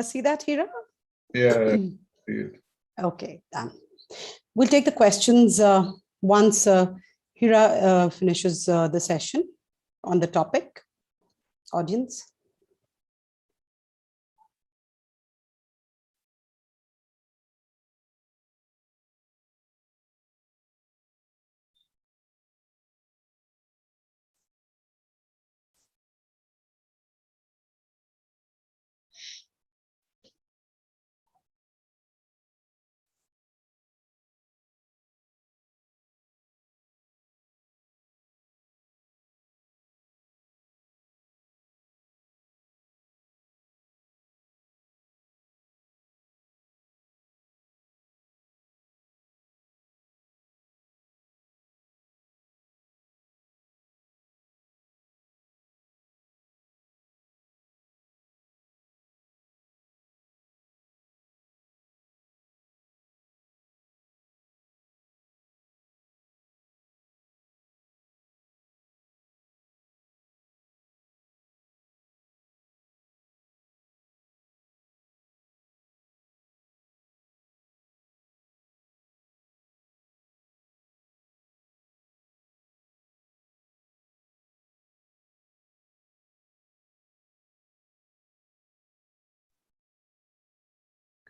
See that, Hira? Yeah. See it. Okay, done. We'll take the questions once Hira finishes the session on the topic. Audience.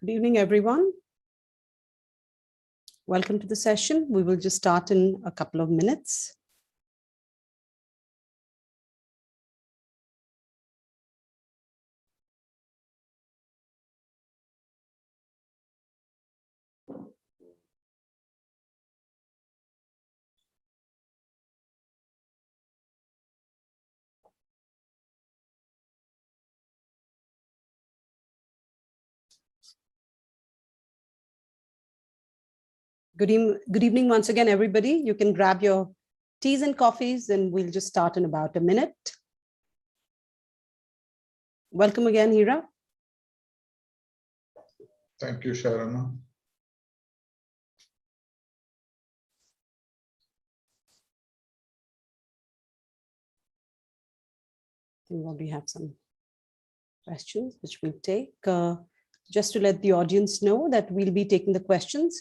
Good evening, everyone. Welcome to the session. We will just start in a couple of minutes. Good evening once again, everybody. You can grab your teas and coffees and we'll just start in about a minute. Welcome again, Hira. Thank you, Sharana. We already have some questions which we'll take. Just to let the audience know that we'll be taking the questions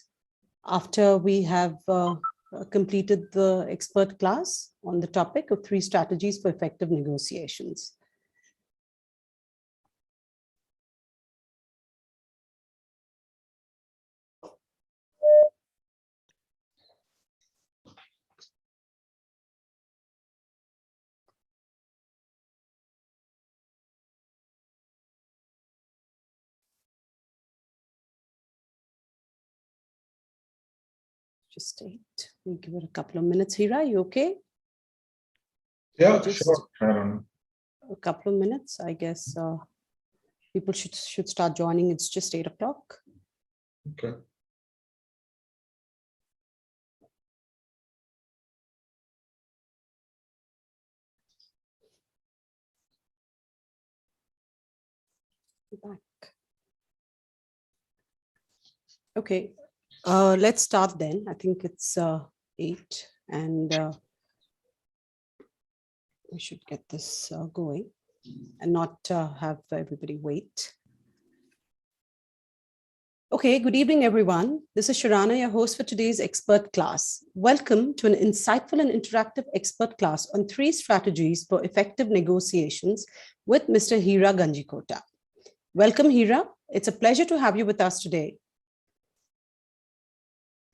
after we have completed the expert class on the topic of 3 strategies for effective negotiations. Just wait. We'll give it a couple of minutes. Hira, you okay? Yeah, Just sure, Sharana. a couple of minutes, I guess. People should start joining. It's just 8 o'clock. Okay. Back. Okay, let's start then. I think it's 8 and we should get this going and not have everybody wait. Okay, good evening, everyone. This is Sharana, your host for today's expert class. Welcome to an insightful and interactive expert class on 3 strategies for effective negotiations with Mr. Hira Ganjikota. Welcome, Hira. It's a pleasure to have you with us today.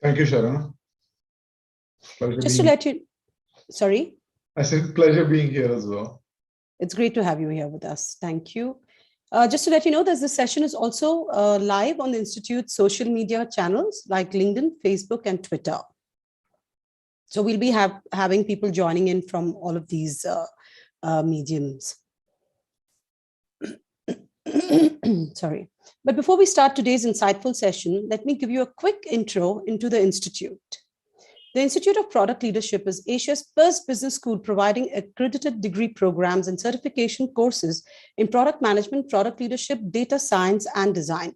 Thank you, Sharana. Just to let you, sorry? I said pleasure being here as well. It's great to have you here with us. Thank you. Just to let you know that this session is also live on the Institute's social media channels like LinkedIn, Facebook, and Twitter. So we'll be having people joining in from all of these mediums. Sorry. But before we start today's insightful session, let me give you a quick intro into the Institute. The Institute of Product Leadership is Asia's first business school providing accredited degree programs and certification courses in product management, product leadership, data science, and design.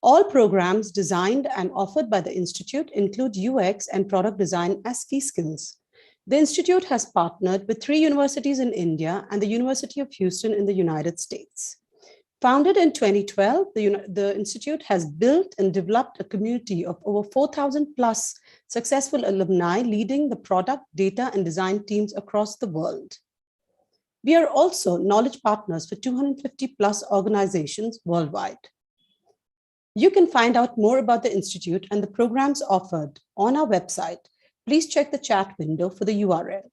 All programs designed and offered by the Institute include UX and product design as key skills. The Institute has partnered with 3 universities in India and the University of Houston in the United States. Founded in 2012, the Institute has built and developed a community of over 4,000 plus successful alumni leading the product, data, and design teams across the world. We are also knowledge partners for 250 plus organizations worldwide. You can find out more about the Institute and the programs offered on our website. Please check the chat window for the URL.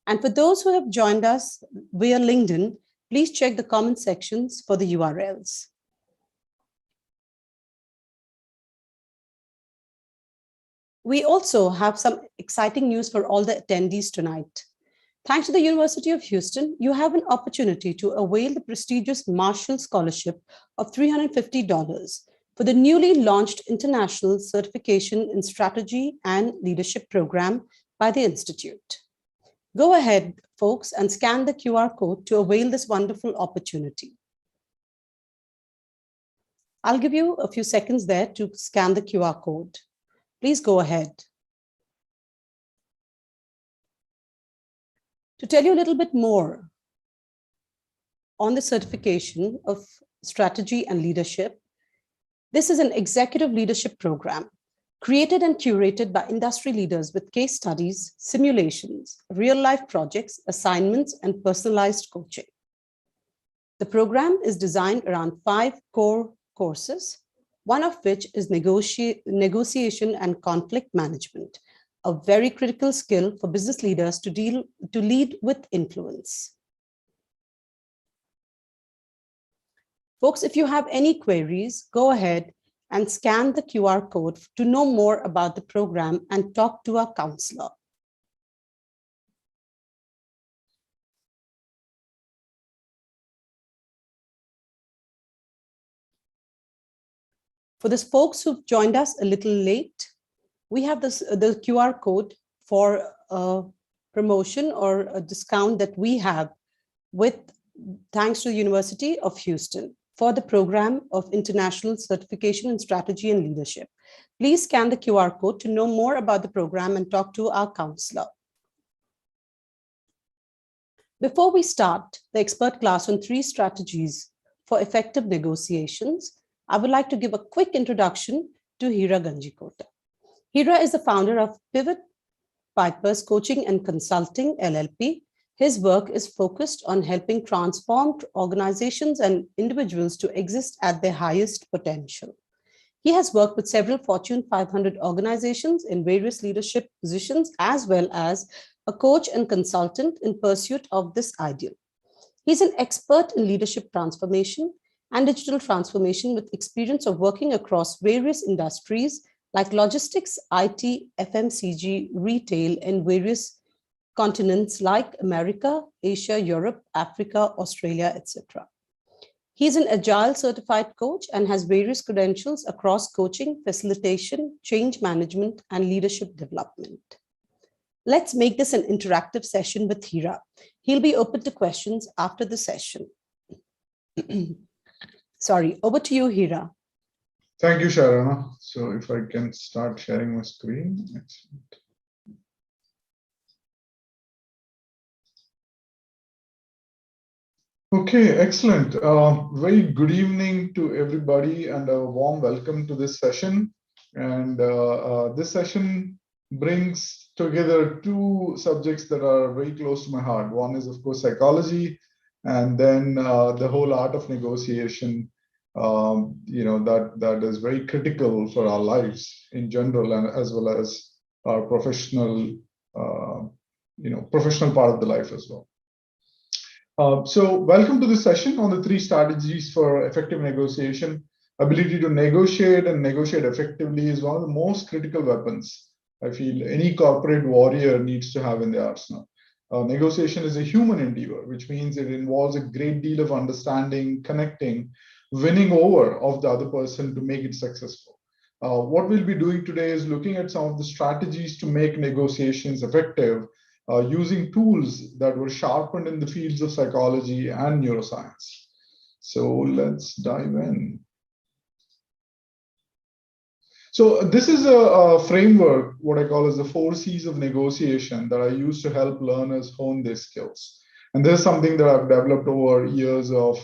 And for those who have joined us via LinkedIn, please check the comment sections for the URLs. We also have some exciting news for all the attendees tonight. Thanks to the University of Houston, you have an opportunity to avail the prestigious Marshall Scholarship of $350 for the newly launched International Certification in Strategy and Leadership program by the Institute. Go ahead, folks, and scan the QR code to avail this wonderful opportunity. I'll give you a few seconds there to scan the QR code. Please go ahead. To tell you a little bit more on the certification of strategy and leadership, this is an executive leadership program created and curated by industry leaders with case studies, simulations, real-life projects, assignments, and personalized coaching. The program is designed around 5 core courses, one of which is negotiation and conflict management, a very critical skill for business leaders to lead with influence. Folks, if you have any queries, go ahead and scan the QR code to know more about the program and talk to our counselor. For those folks who've joined us a little late, we have the QR code for a promotion or a discount that we have thanks to the University of Houston for the program of International Certification in Strategy and Leadership. Please scan the QR code to know more about the program and talk to our counselor. Before we start the expert class on 3 strategies for effective negotiations, I would like to give a quick introduction to Hira Ganjikota. Hira is the founder of Pivot Pipers Coaching and Consulting, LLP. His work is focused on helping transform organizations and individuals to exist at their highest potential. He has worked with several Fortune 500 organizations in various leadership positions, as well as a coach and consultant in pursuit of this ideal. He's an expert in leadership transformation and digital transformation with experience of working across various industries like logistics, IT, FMCG, retail, and various continents like America, Asia, Europe, Africa, Australia, etc. He's an Agile certified coach and has various credentials across coaching, facilitation, change management, and leadership development. Let's make this an interactive session with Hira. He'll be open to questions after the session. Sorry, over to you, Hira. Thank you, Sharana. So if I can start sharing my screen. Excellent. Okay, excellent. Very good evening to everybody and a warm welcome to this session. And this session brings together 2 subjects that are very close to my heart. One is, of course, psychology, and then the whole art of negotiation, that is very critical for our lives in general, and as well as our professional, professional part of the life as well. So welcome to this session on the 3 strategies for effective negotiation. Ability to negotiate and negotiate effectively is one of the most critical weapons I feel any corporate warrior needs to have in their arsenal. Negotiation is a human endeavor, which means it involves a great deal of understanding, connecting, winning over of the other person to make it successful. What we'll be doing today is looking at some of the strategies to make negotiations effective, using tools that were sharpened in the fields of psychology and neuroscience. So let's dive in. So this is a framework, what I call as the 4 C's of negotiation, that I use to help learners hone their skills. And this is something that I've developed over years of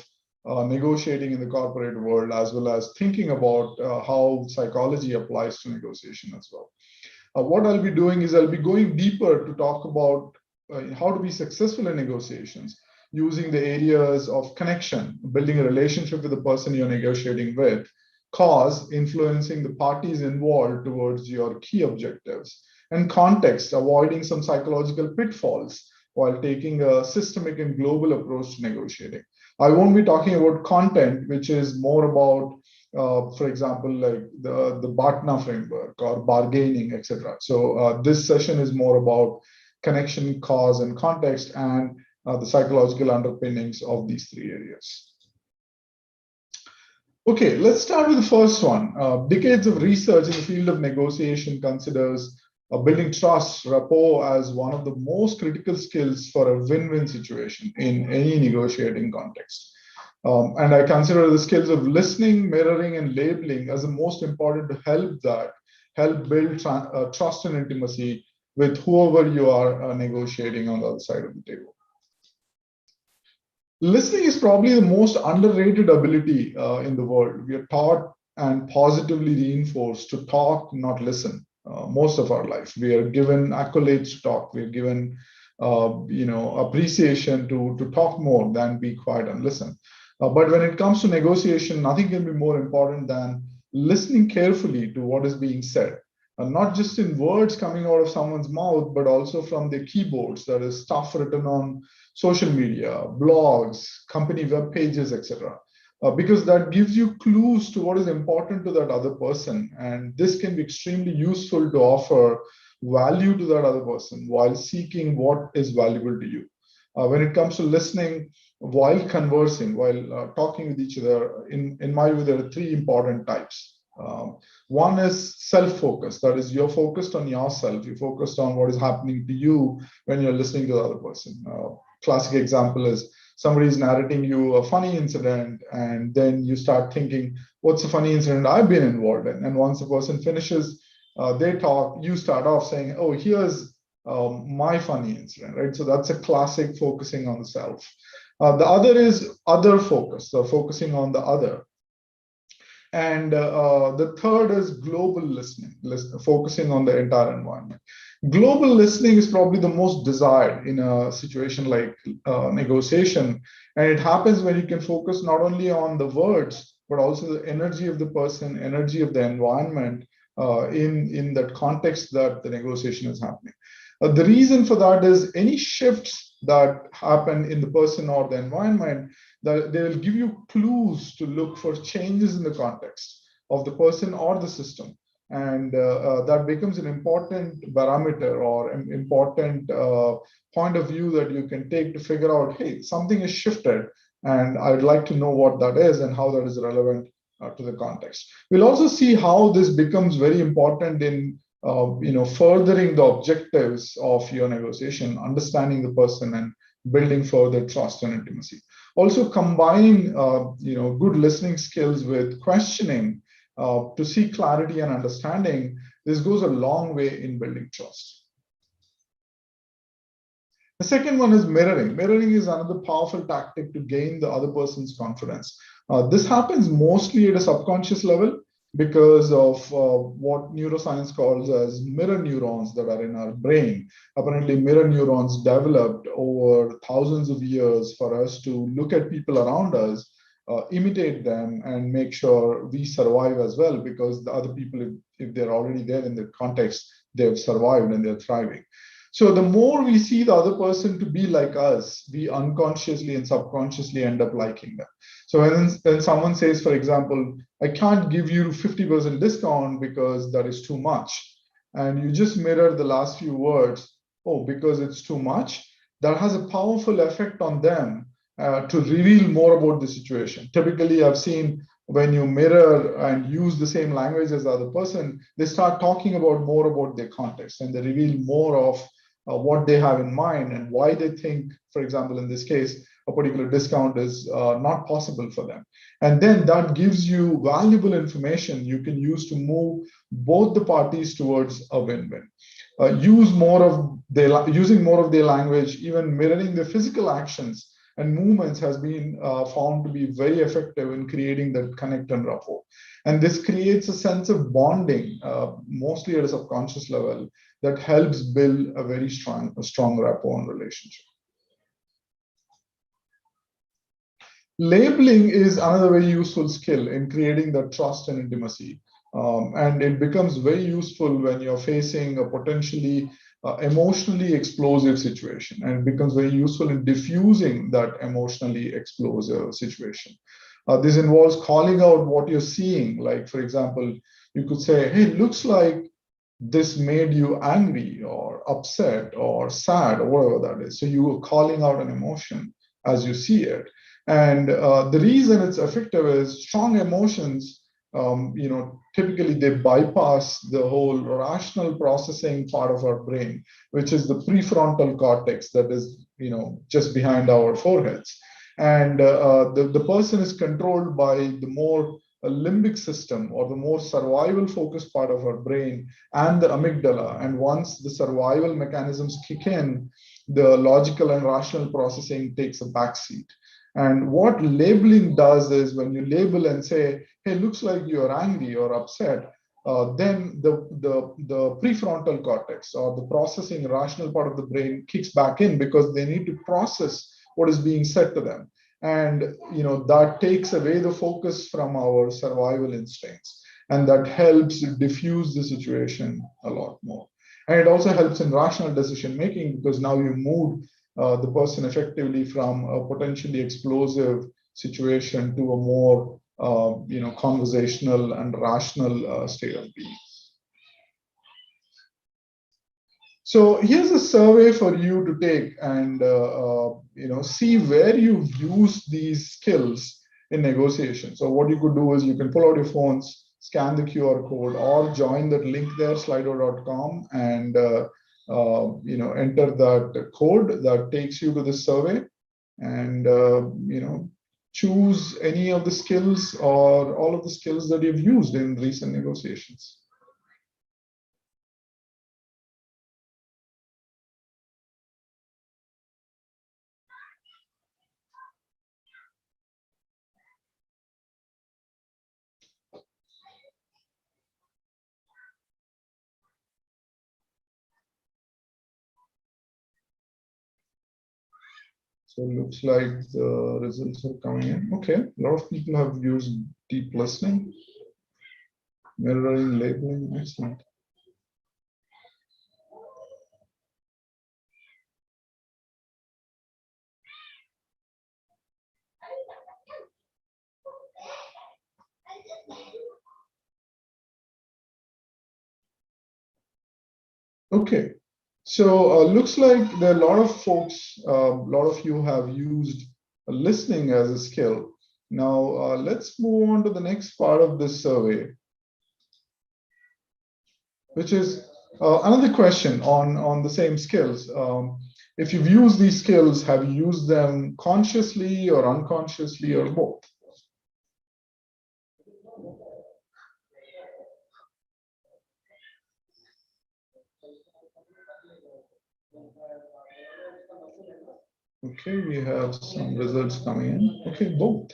negotiating in the corporate world, as well as thinking about how psychology applies to negotiation as well. What I'll be doing is I'll be going deeper to talk about how to be successful in negotiations using the areas of connection, building a relationship with the person you're negotiating with, cause, influencing the parties involved towards your key objectives, and context, avoiding some psychological pitfalls while taking a systemic and global approach to negotiating. I won't be talking about content, which is more about for example, like the BATNA framework or bargaining, etc. So this session is more about connection, cause, and context, and the psychological underpinnings of these three areas. Okay, let's start with the first one. Decades of research in the field of negotiation considers building trust, rapport, as one of the most critical skills for a win-win situation in any negotiating context. And I consider the skills of listening, mirroring, and labeling as the most important to help build trust and intimacy with whoever you are negotiating on the other side of the table. Listening is probably the most underrated ability in the world. We are taught and positively reinforced to talk, not listen. Most of our life, we are given accolades to talk. We are given, appreciation to talk more than be quiet and listen. But when it comes to negotiation, nothing can be more important than listening carefully to what is being said, and not just in words coming out of someone's mouth, but also from their keyboards. That is stuff written on social media, blogs, company web pages, etc. Because that gives you clues to what is important to that other person, and this can be extremely useful to offer value to that other person while seeking what is valuable to you. When it comes to listening, while conversing, while talking with each other, in my view, there are three important types. One is self-focus. That is, you're focused on yourself. You're focused on what is happening to you when you're listening to the other person. Classic example is somebody is narrating you a funny incident, and then you start thinking, what's a funny incident I've been involved in? And once the person finishes their talk, you start off saying, oh, here's my funny incident, right? So that's a classic focusing on the self. The other is other focus, so focusing on the other. And the third is global listening, focusing on the entire environment. Global listening is probably the most desired in a situation like negotiation. And it happens when you can focus not only on the words, but also the energy of the person, energy of the environment in that context that the negotiation is happening. The reason for that is any shifts that happen in the person or the environment, that they will give you clues to look for changes in the context of the person or the system. And that becomes an important barometer or an important point of view that you can take to figure out, hey, something has shifted, and I'd like to know what that is and how that is relevant to the context. We'll also see how this becomes very important in furthering the objectives of your negotiation, understanding the person and building further trust and intimacy. Also combining good listening skills with questioning to seek clarity and understanding. This goes a long way in building trust. The second one is mirroring. Mirroring is another powerful tactic to gain the other person's confidence. This happens mostly at a subconscious level because of what neuroscience calls as mirror neurons that are in our brain. Apparently, mirror neurons developed over thousands of years for us to look at people around us, imitate them, and make sure we survive as well, because the other people, if they're already there in the context, they've survived and they're thriving. So the more we see the other person to be like us, we unconsciously and subconsciously end up liking them. So when someone says, for example, I can't give you 50% discount because that is too much, and you just mirror the last few words, oh, because it's too much, that has a powerful effect on them to reveal more about the situation. Typically, I've seen when you mirror and use the same language as the other person, they start talking about more about their context, and they reveal more of what they have in mind and why they think, for example, in this case, a particular discount is not possible for them. And then that gives you valuable information you can use to move both the parties towards a win-win. Using more of their language, even mirroring their physical actions and movements has been found to be very effective in creating that connect and rapport. And this creates a sense of bonding, mostly at a subconscious level, that helps build a very strong rapport and relationship. Labeling is another very useful skill in creating the trust and intimacy. And it becomes very useful when you're facing a potentially emotionally explosive situation, and it becomes very useful in diffusing that emotionally explosive situation. This involves calling out what you're seeing. Like, for example, you could say, hey, looks like this made you angry or upset or sad or whatever that is. So you are calling out an emotion as you see it. And the reason it's effective is strong emotions, typically they bypass the whole rational processing part of our brain, which is the prefrontal cortex that is, just behind our foreheads. And the person is controlled by the more limbic system, or the more survival focused part of our brain, and the amygdala. And once the survival mechanisms kick in, the logical and rational processing takes a backseat. And what labeling does is, when you label and say, hey, looks like you're angry or upset, then the prefrontal cortex, or the processing rational part of the brain, kicks back in, because they need to process what is being said to them. And that takes away the focus from our survival instincts, and that helps diffuse the situation a lot more. And it also helps in rational decision making, because now you move the person effectively from a potentially explosive situation to a more conversational and rational state of being. So here's a survey for you to take and see where you've used these skills in negotiation. So what you could do is, you can pull out your phones, scan the QR code, or join that link there, slido.com, and enter that code that takes you to the survey, and choose any of the skills or all of the skills that you've used in recent negotiations. So it looks like the results are coming in. Okay, a lot of people have used deep listening, mirroring, labeling. Excellent. Okay, so looks like there are a lot of folks, a lot of you have used listening as a skill. Now let's move on to the next part of this survey, which is another question on the same skills. If you've used these skills, have you used them consciously or unconsciously or both? Okay, we have some results coming in. Okay, both.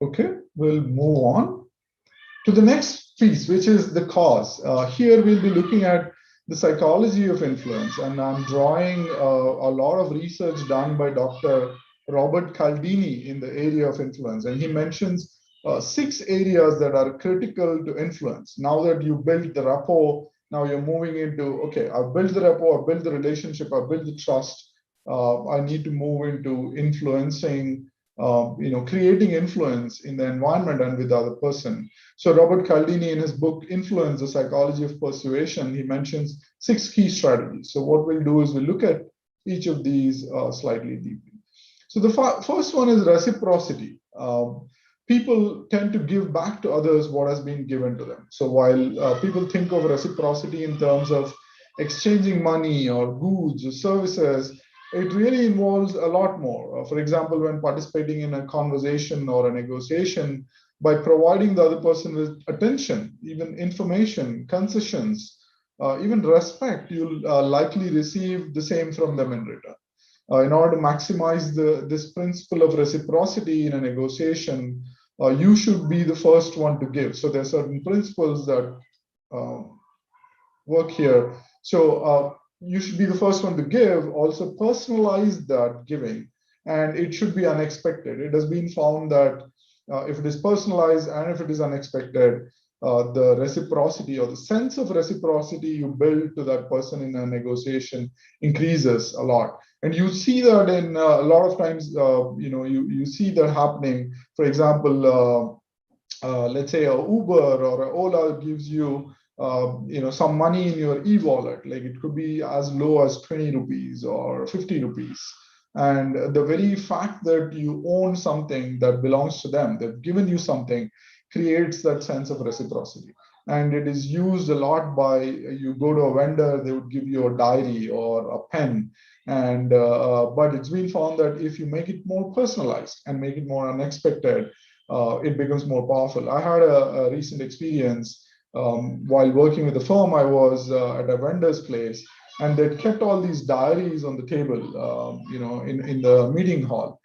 Okay, we'll move on to the next piece, which is the cause. Here we'll be looking at the psychology of influence, and I'm drawing a lot of research done by Dr. Robert Cialdini in the area of influence, and he mentions 6 areas that are critical to influence. Now that you build the rapport, now you're moving into, okay, I've built the rapport, I've built the relationship, I've built the trust. I need to move into influencing, creating influence in the environment and with the other person. So Robert Cialdini, in his book, Influence, The Psychology of Persuasion, he mentions 6 key strategies. So what we'll do is we'll look at each of these slightly deeply. So the first one is reciprocity. People tend to give back to others what has been given to them. So while people think of reciprocity in terms of exchanging money or goods or services, it really involves a lot more. For example, when participating in a conversation or a negotiation, by providing the other person with attention, even information, concessions, even respect, you'll likely receive the same from them in return. In order to maximize this principle of reciprocity in a negotiation, you should be the first one to give. So there are certain principles that work here. So you should be the first one to give, also personalize that giving, and it should be unexpected. It has been found that if it is personalized and if it is unexpected, the reciprocity or the sense of reciprocity you build to that person in a negotiation increases a lot. And you see that in a lot of times, you see that happening. For example, let's say a Uber or a Ola gives you some money in your e-wallet, like it could be as low as 20 rupees or 50 rupees. And the very fact that you own something that belongs to them, they've given you something, creates that sense of reciprocity. And it is used a lot by, you go to a vendor, they would give you a diary or a pen. And but it's been found that if you make it more personalized and make it more unexpected, it becomes more powerful. I had a recent experience while working with a firm. I was at a vendor's place, and they kept all these diaries on the table, in the meeting hall.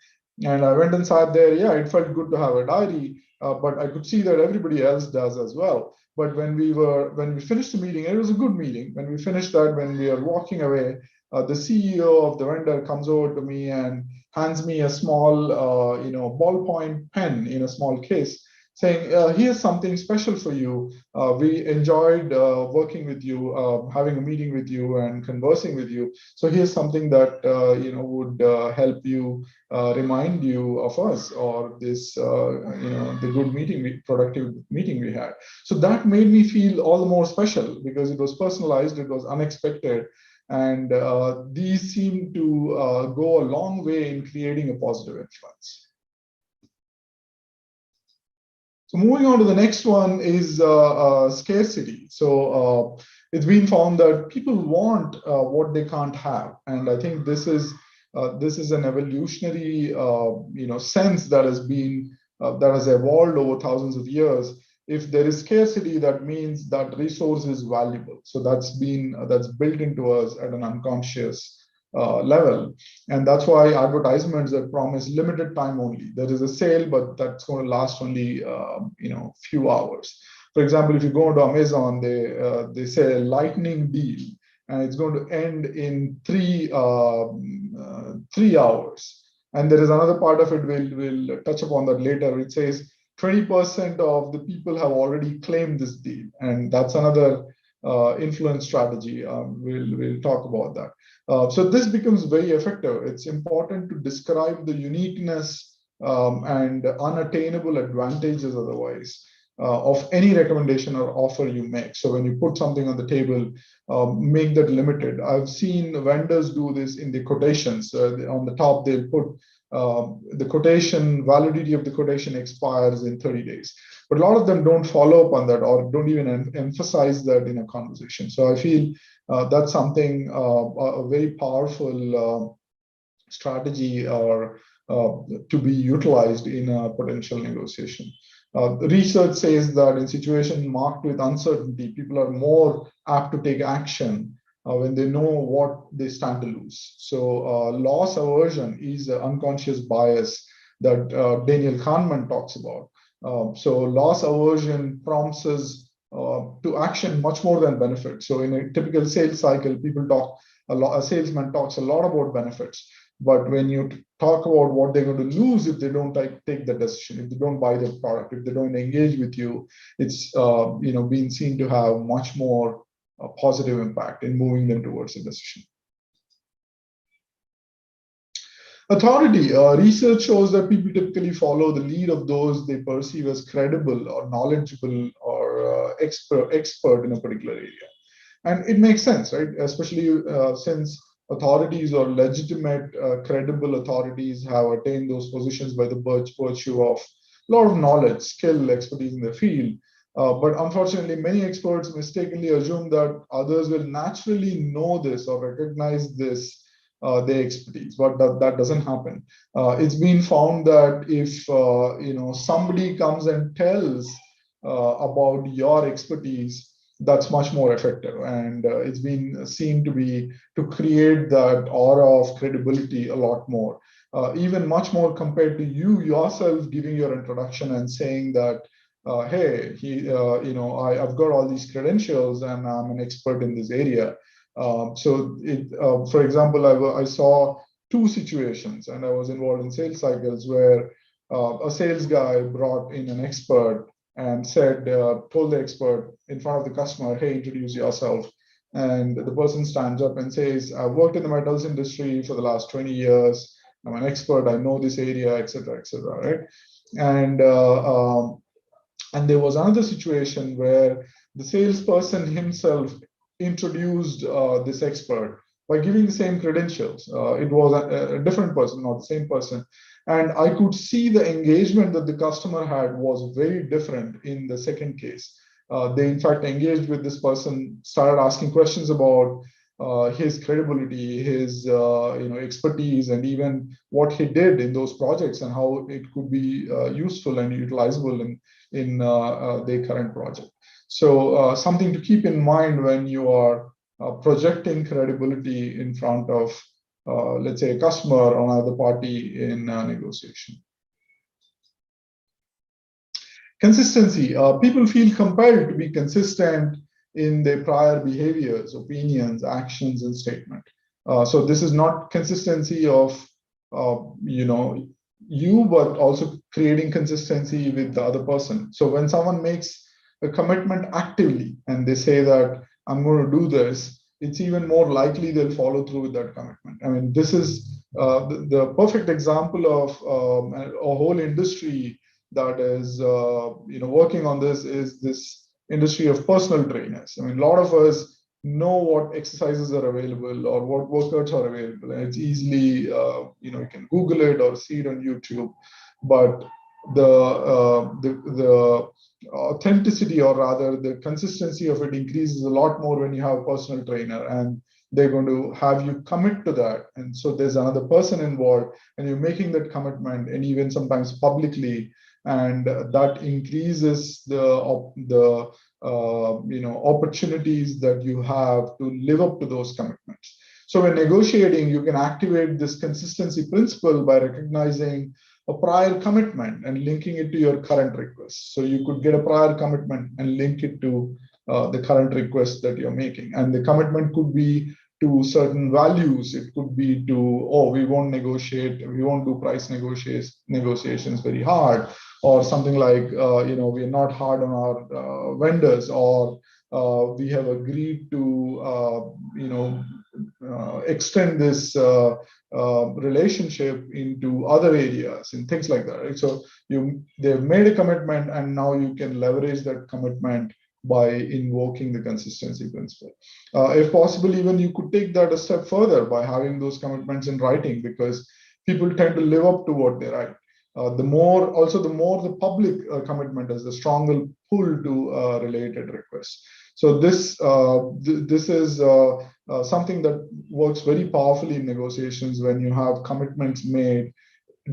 And I went and sat there. Yeah, it felt good to have a diary, but I could see that everybody else does as well. But when we finished the meeting, it was a good meeting. When we finished that, when we are walking away, the CEO of the vendor comes over to me and hands me a small, ballpoint pen in a small case, saying, "Here's something special for you. We enjoyed working with you, having a meeting with you, and conversing with you. So here's something that would help you, remind you of us, or this, the good meeting, productive meeting we had." So that made me feel all the more special because it was personalized, it was unexpected. And these seem to go a long way in creating a positive influence. So moving on to the next one is scarcity. So it's been found that people want what they can't have, and I think this is an evolutionary sense that has been that has evolved over thousands of years. If there is scarcity, that means that resource is valuable. So that's built into us at an unconscious level. And that's why advertisements that promise limited time only. There is a sale, but that's going to last only few hours. For example, if you go to Amazon, they say a lightning deal, and it's going to end in 3 hours. And there is another part of it, we'll touch upon that later. It says 20% of the people have already claimed this deal, and that's another influence strategy. We'll talk about that. So this becomes very effective. It's important to describe the uniqueness and unattainable advantages otherwise of any recommendation or offer you make. So when you put something on the table, make that limited. I've seen vendors do this in the quotations. On the top, they'll put the quotation, validity of the quotation expires in 30 days. But a lot of them don't follow up on that or don't even emphasize that in a conversation. So I feel that's something, a very powerful strategy or to be utilized in a potential negotiation. Research says that in situations marked with uncertainty, people are more apt to take action when they know what they stand to lose. So loss aversion is an unconscious bias that Daniel Kahneman talks about. So loss aversion prompts us to action much more than benefit. So in a typical sales cycle, a salesman talks a lot about benefits. But when you talk about what they're going to lose if they don't take the decision, if they don't buy the product, if they don't engage with you, it's being seen to have much more positive impact in moving them towards a decision. Authority. Research shows that people typically follow the lead of those they perceive as credible or knowledgeable or expert in a particular area. And it makes sense, right? Especially since authorities or legitimate, credible authorities have attained those positions by the virtue of a lot of knowledge, skill, expertise in the field. But unfortunately, many experts mistakenly assume that others will naturally know this or recognize this their expertise, but that doesn't happen. It's been found that if somebody comes and tells about your expertise, that's much more effective, and it's been seen to create that aura of credibility a lot more, even much more compared to you yourself giving your introduction and saying that, hey, I've got all these credentials and I'm an expert in this area. For example, I saw two situations, and I was involved in sales cycles where a sales guy brought in an expert and told the expert in front of the customer, hey, introduce yourself. And the person stands up and says, I've worked in the metals industry for the last 20 years. I'm an expert. I know this area, etc., right? And there was another situation where the salesperson himself introduced this expert by giving the same credentials. It was a different person, not the same person. And I could see the engagement that the customer had was very different in the second case. They, in fact, engaged with this person, started asking questions about his credibility, his expertise, and even what he did in those projects and how it could be useful and utilizable in their current project. So something to keep in mind when you are projecting credibility in front of, let's say, a customer or another party in negotiation. Consistency. People feel compelled to be consistent in their prior behaviors, opinions, actions, and statement. So this is not consistency of you, but also creating consistency with the other person. So when someone makes a commitment actively and they say that I'm going to do this, it's even more likely they'll follow through with that commitment. I mean, this is the perfect example of a whole industry that is working on this is this industry of personal trainers. I mean, a lot of us know what exercises are available or what workouts are available, and it's easily you can Google it or see it on YouTube. But the authenticity, or rather the consistency of it, increases a lot more when you have a personal trainer and they're going to have you commit to that. And so there's another person involved and you're making that commitment, and even sometimes publicly, and that increases the opportunities that you have to live up to those commitments. So when negotiating, you can activate this consistency principle by recognizing a prior commitment and linking it to your current request. So you could get a prior commitment and link it to the current request that you're making. And the commitment could be to certain values. It could be to, oh, we won't negotiate, we won't do price negotiations very hard, or something like, we're not hard on our vendors, or we have agreed to, extend this relationship into other areas and things like that. Right? So they've made a commitment, and now you can leverage that commitment by invoking the consistency principle. If possible, even you could take that a step further by having those commitments in writing, because people tend to live up to what they write. The more the public commitment is, the stronger pull to related requests. So this is something that works very powerfully in negotiations when you have commitments made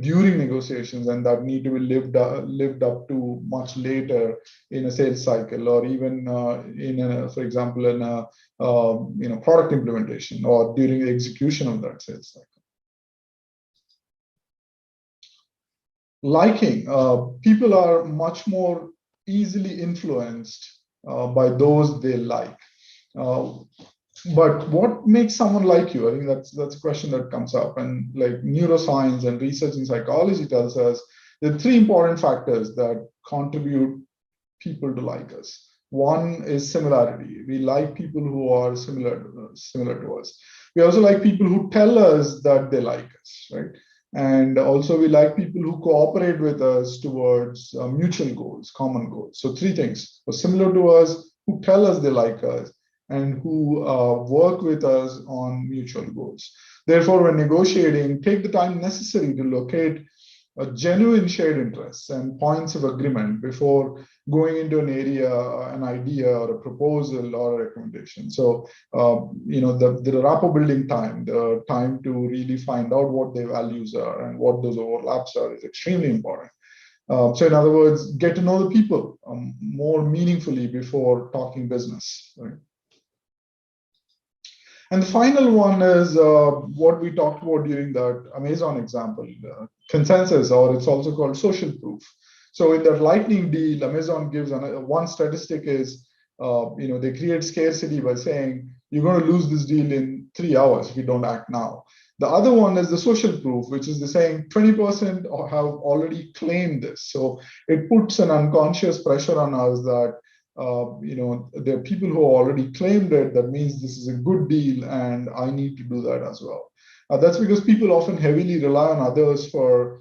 during negotiations and that need to be lived up to much later in a sales cycle, or even for example, in a product implementation or during the execution of that sales cycle. Liking. People are much more easily influenced by those they like. But what makes someone like you? I think that's a question that comes up. And like neuroscience and research in psychology tells us there are three important factors that contribute people to like us. One is similarity. We like people who are similar to us. We also like people who tell us that they like us, right? And also we like people who cooperate with us towards mutual goals, common goals. So three things: similar to us, who tell us they like us, and who work with us on mutual goals. Therefore, when negotiating, take the time necessary to locate a genuine shared interests and points of agreement before going into an area, an idea, or a proposal or a recommendation. So, the rapport building time, the time to really find out what their values are and what those overlaps are, is extremely important. So in other words, get to know the people more meaningfully before talking business. Right? And the final one is what we talked about during that Amazon example, consensus, or it's also called social proof. So in that lightning deal, Amazon gives one statistic is, they create scarcity by saying, you're going to lose this deal in 3 hours if you don't act now. The other one is the social proof, which is the saying 20% have already claimed this. So it puts an unconscious pressure on us that, there are people who already claimed it. That means this is a good deal and I need to do that as well. That's because people often heavily rely on others for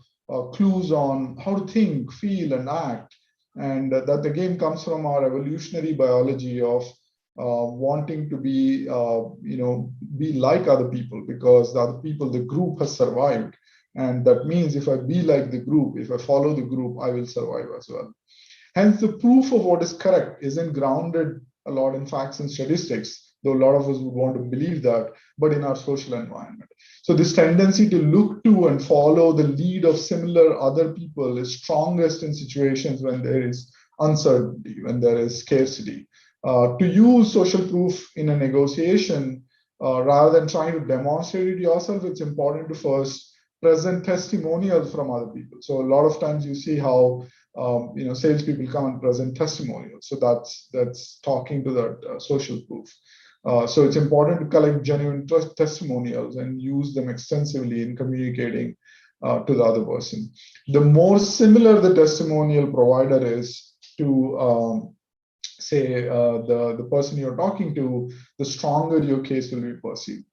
clues on how to think, feel, and act. And that again comes from our evolutionary biology of wanting to be like other people, because the other people, the group has survived. And that means if I be like the group, if I follow the group, I will survive as well. Hence, the proof of what is correct isn't grounded a lot in facts and statistics, though a lot of us would want to believe that, but in our social environment. So this tendency to look to and follow the lead of similar other people is strongest in situations when there is uncertainty, when there is scarcity. To use social proof in a negotiation, rather than trying to demonstrate it yourself, it's important to first present testimonials from other people. So a lot of times you see how salespeople come and present testimonials. So that's talking to that social proof. So it's important to collect genuine testimonials and use them extensively in communicating to the other person. The more similar the testimonial provider is to, say, the person you're talking to, the stronger your case will be perceived.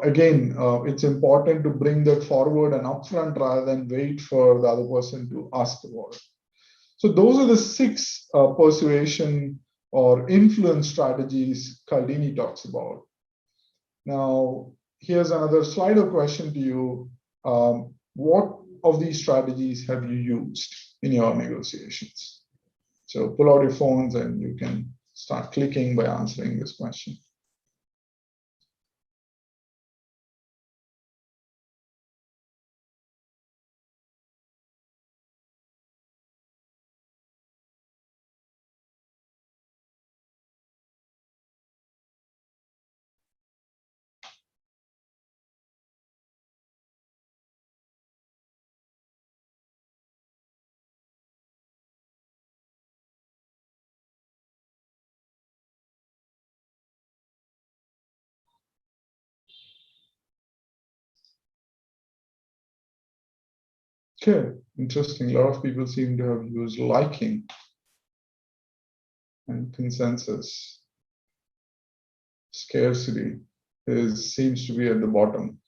Again, it's important to bring that forward and upfront rather than wait for the other person to ask about it. So those are the 6 persuasion or influence strategies Cialdini talks about. Now, here's another Slido question to you. What of these strategies have you used in your negotiations? So pull out your phones and you can start clicking by answering this question. Okay, interesting. A lot of people seem to have used liking and consensus. Scarcity seems to be at the bottom.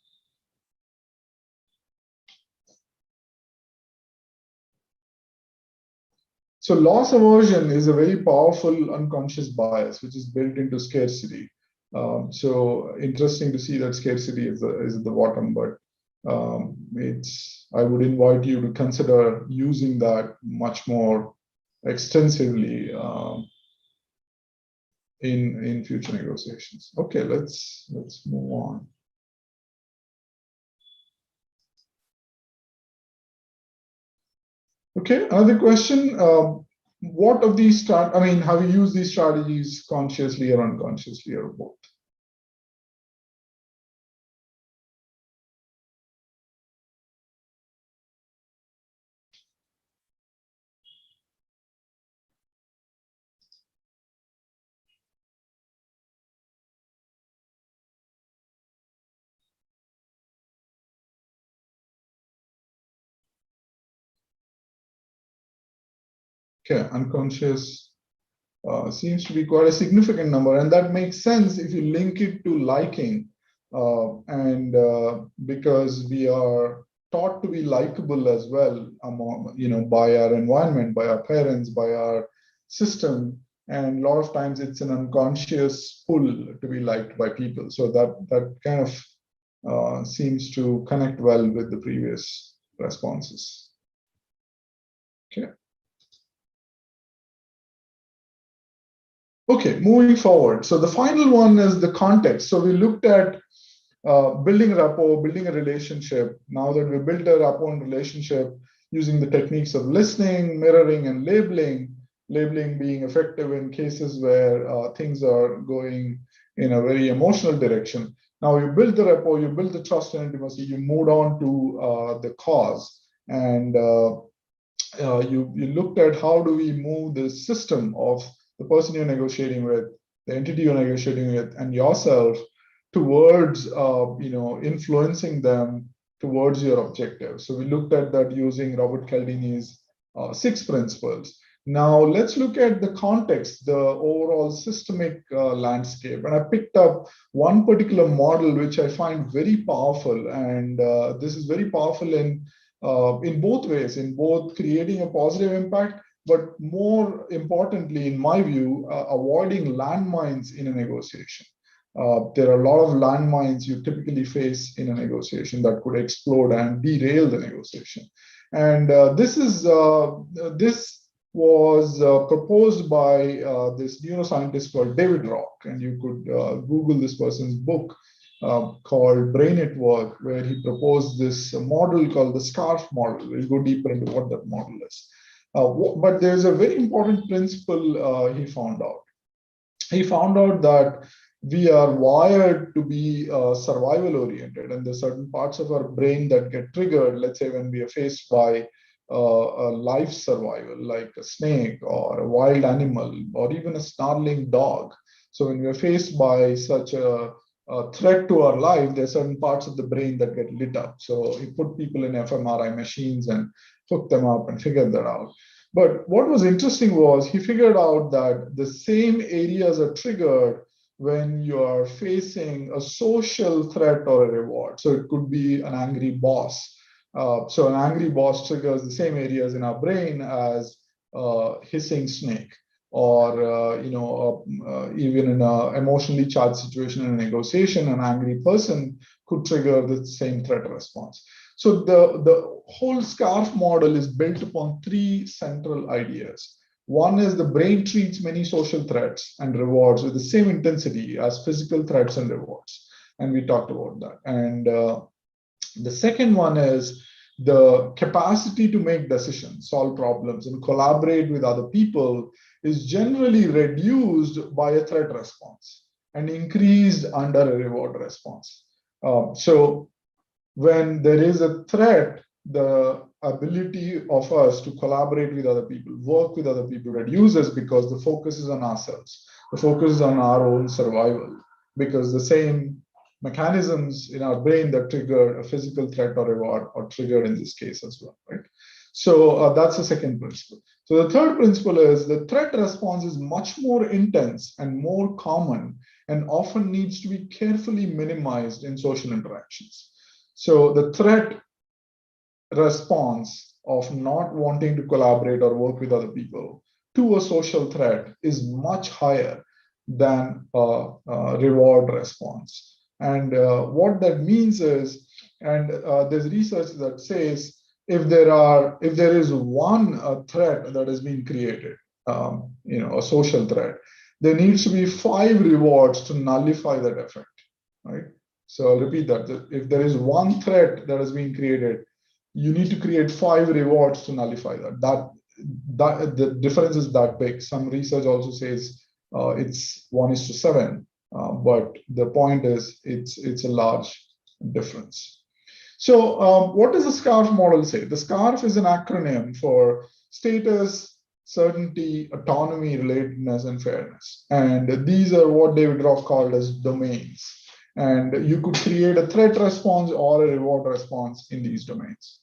So loss aversion is a very powerful unconscious bias which is built into scarcity. So interesting to see that scarcity is at the bottom, but I would invite you to consider using that much more extensively in future negotiations. Okay, let's move on. Okay, another question. What of these have you used these strategies consciously or unconsciously or both? Okay, unconscious seems to be quite a significant number, and that makes sense if you link it to liking, because we are taught to be likable as well, by our environment, by our parents, by our system, and a lot of times it's an unconscious pull to be liked by people. So that kind of seems to connect well with the previous responses. Okay. Okay, moving forward. So the final one is the context. So we looked at building rapport, building a relationship. Now that we built a rapport and relationship using the techniques of listening, mirroring, and labeling, labeling being effective in cases where things are going in a very emotional direction. Now you build the rapport, you build the trust and intimacy, you moved on to the cause, and you looked at how do we move the system of the person you're negotiating with, the entity you're negotiating with, and yourself towards influencing them towards your objective. So we looked at that using Robert Cialdini's 6 principles. Now let's look at the context, the overall systemic landscape. And I picked up one particular model which I find very powerful, and this is very powerful in both ways, in both creating a positive impact, but more importantly, in my view, avoiding landmines in a negotiation. There are a lot of landmines you typically face in a negotiation that could explode and derail the negotiation. And this was proposed by this neuroscientist called David Rock, and you could Google this person's book called Brain at Work, where he proposed this model called the SCARF model. We'll go deeper into what that model is. But there's a very important principle he found out. He found out that we are wired to be survival oriented, and there's certain parts of our brain that get triggered, let's say when we are faced by a life survival, like a snake or a wild animal or even a snarling dog. So when we are faced by such a threat to our life, there are certain parts of the brain that get lit up. So he put people in fMRI machines and hooked them up and figured that out. But what was interesting was he figured out that the same areas are triggered when you are facing a social threat or a reward. So it could be an angry boss. So an angry boss triggers the same areas in our brain as a hissing snake, or even in an emotionally charged situation in a negotiation, an angry person could trigger the same threat response. So the whole SCARF model is built upon 3 central ideas. One is the brain treats many social threats and rewards with the same intensity as physical threats and rewards. And we talked about that. And the second one is the capacity to make decisions, solve problems, and collaborate with other people is generally reduced by a threat response and increased under a reward response. So when there is a threat, the ability of us to collaborate with other people, work with other people reduces because the focus is on ourselves. The focus is on our own survival, because the same mechanisms in our brain that trigger a physical threat or reward are triggered in this case as well, right? So that's the second principle. So the third principle is the threat response is much more intense and more common and often needs to be carefully minimized in social interactions. So the threat response of not wanting to collaborate or work with other people to a social threat is much higher than a reward response. And what that means is, and there's research that says, if there is one threat that has been created, a social threat, there needs to be 5 rewards to nullify that effect, right? So I'll repeat that. If there is one threat that has been created, you need to create 5 rewards to nullify that. That the difference is that big. Some research also says it's 1:7, but the point is it's a large difference. So what does the SCARF model say? The SCARF is an acronym for status, certainty, autonomy, relatedness, and fairness. And these are what David Rock called as domains. And you could create a threat response or a reward response in these domains.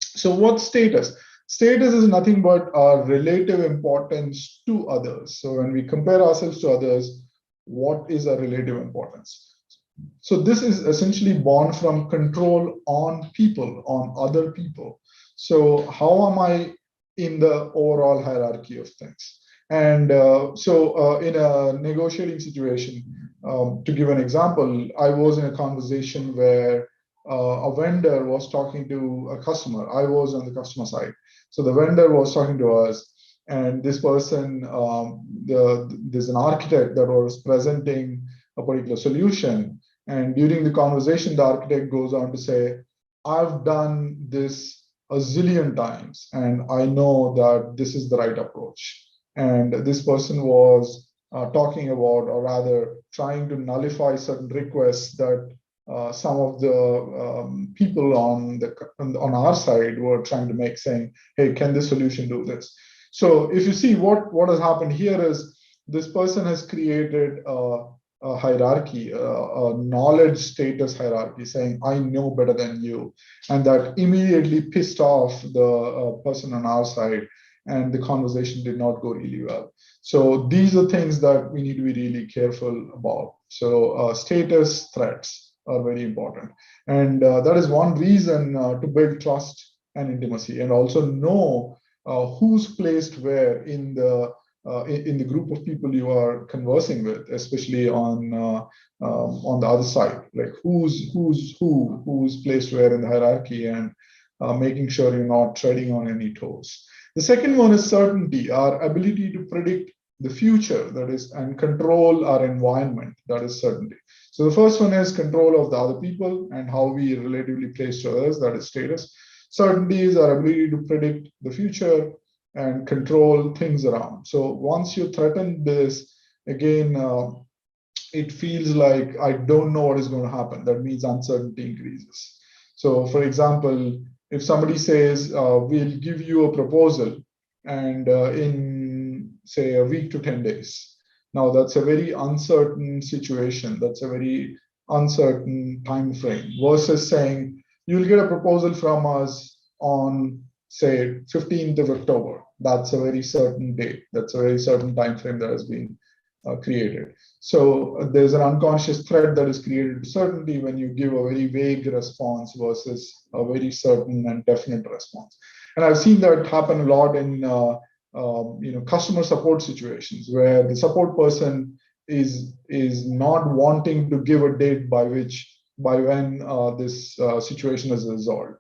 So what's status? Status is nothing but our relative importance to others. So when we compare ourselves to others, what is our relative importance? So this is essentially born from control on people, on other people. So how am I in the overall hierarchy of things? And in a negotiating situation, to give an example, I was in a conversation where a vendor was talking to a customer. I was on the customer side. So the vendor was talking to us, and this person, there's an architect that was presenting a particular solution. And during the conversation, the architect goes on to say, I've done this a zillion times, and I know that this is the right approach. And this person was talking about, or rather trying to nullify certain requests that some of the people on our side were trying to make, saying, hey, can this solution do this? So if you see what has happened here is this person has created a hierarchy, a knowledge status hierarchy, saying, I know better than you. And that immediately pissed off the person on our side, and the conversation did not go really well. So these are things that we need to be really careful about. So status threats are very important. And that is one reason to build trust and intimacy, and also know who's placed where in the group of people you are conversing with, especially on the other side, like who's placed where in the hierarchy, and making sure you're not treading on any toes. The second one is certainty, our ability to predict the future, that is, and control our environment, that is certainty. So the first one is control of the other people and how we relatively place to others, that is status. Certainty is our ability to predict the future and control things around. So once you threaten this, again, it feels like I don't know what is going to happen. That means uncertainty increases. So for example, if somebody says, we'll give you a proposal and in say a week to 10 days. Now that's a very uncertain situation. That's a very uncertain time frame versus saying, you'll get a proposal from us on say 15th of October. That's a very certain date. That's a very certain time frame that has been created. So there's an unconscious threat that is created to certainty when you give a very vague response versus a very certain and definite response. And I've seen that happen a lot in customer support situations where the support person is not wanting to give a date by when this situation is resolved,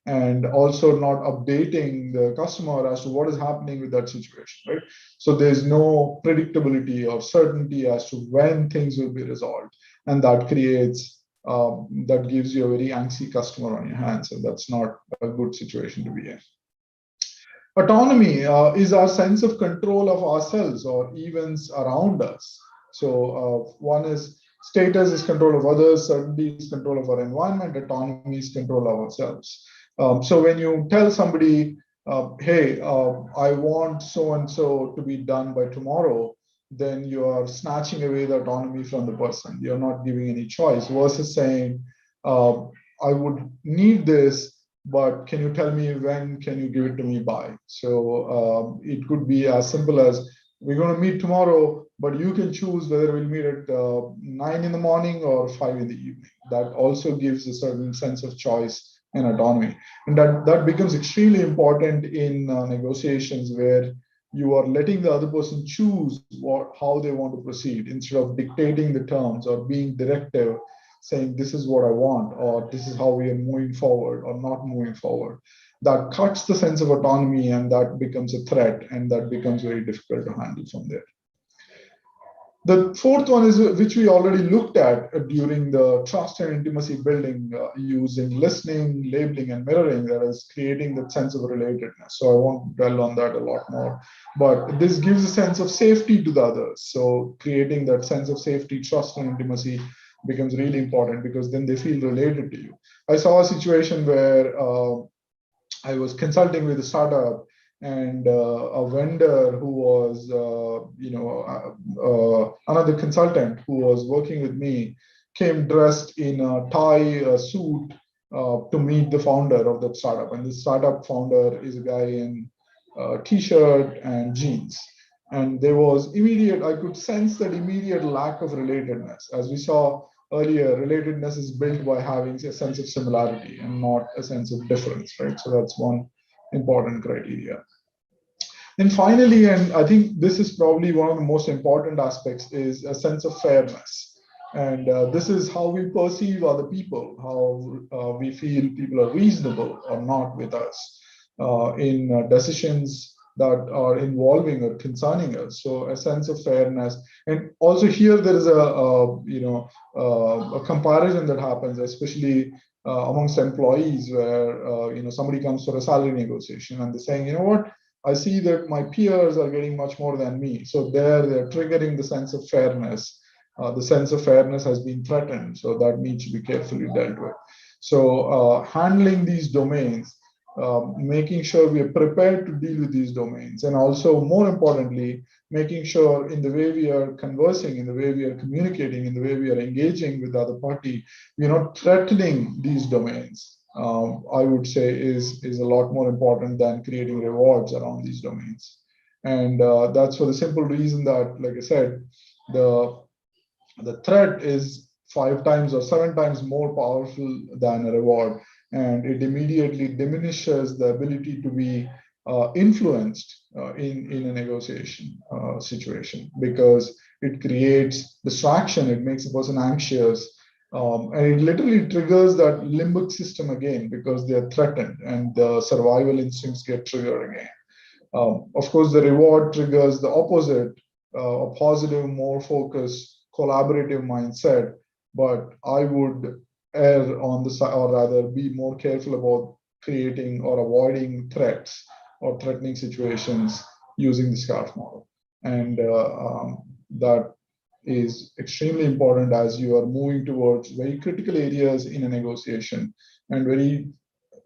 and also not updating the customer as to what is happening with that situation, right? So there's no predictability or certainty as to when things will be resolved, and that creates that gives you a very angsty customer on your hands, and that's not a good situation to be in. Autonomy is our sense of control of ourselves or events around us. So one is status is control of others, certainty is control of our environment, autonomy is control of ourselves. So when you tell somebody, hey, I want so-and-so to be done by tomorrow, then you are snatching away the autonomy from the person. You're not giving any choice versus saying, I would need this, but can you tell me when can you give it to me by? So it could be as simple as, we're going to meet tomorrow, but you can choose whether we'll meet at 9 in the morning or 5 in the evening. That also gives a certain sense of choice and autonomy. And that becomes extremely important in negotiations where you are letting the other person choose how they want to proceed instead of dictating the terms or being directive, saying this is what I want, or this is how we are moving forward or not moving forward. That cuts the sense of autonomy, and that becomes a threat, and that becomes very difficult to handle from there. The fourth one is, which we already looked at during the trust and intimacy building, using listening, labeling, and mirroring, that is creating that sense of relatedness. So I won't dwell on that a lot more, but this gives a sense of safety to the others. So creating that sense of safety, trust, and intimacy becomes really important, because then they feel related to you. I saw a situation where I was consulting with a startup, and a vendor who was, another consultant who was working with me came dressed in a tie suit to meet the founder of that startup. And the startup founder is a guy in t-shirt and jeans. And there was I could sense that immediate lack of relatedness. As we saw earlier, relatedness is built by having a sense of similarity and not a sense of difference, right? So that's one important criteria. And finally, and I think this is probably one of the most important aspects, is a sense of fairness. And this is how we perceive other people, how we feel people are reasonable or not with us. in decisions that are involving or concerning us. So a sense of fairness, and also here there is a comparison that happens, especially amongst employees, where somebody comes for a salary negotiation and they're saying, you know what, I see that my peers are getting much more than me. So they're triggering the sense of fairness. The sense of fairness has been threatened, so that needs to be carefully dealt with. So handling these domains, making sure we are prepared to deal with these domains, and also more importantly, making sure in the way we are conversing, in the way we are communicating, in the way we are engaging with the other party, we're not threatening these domains. I would say is a lot more important than creating rewards around these domains. And that's for the simple reason that, like I said, the threat is 5 times or 7 times more powerful than a reward, and it immediately diminishes the ability to be influenced in a negotiation situation, because it creates distraction, it makes a person anxious, and it literally triggers that limbic system again, because they're threatened and the survival instincts get triggered again. Of course, the reward triggers the opposite, a positive, more focused, collaborative mindset. But I would err on the side, or rather be more careful about creating or avoiding threats or threatening situations using the SCARF model. And that is extremely important as you are moving towards very critical areas in a negotiation and very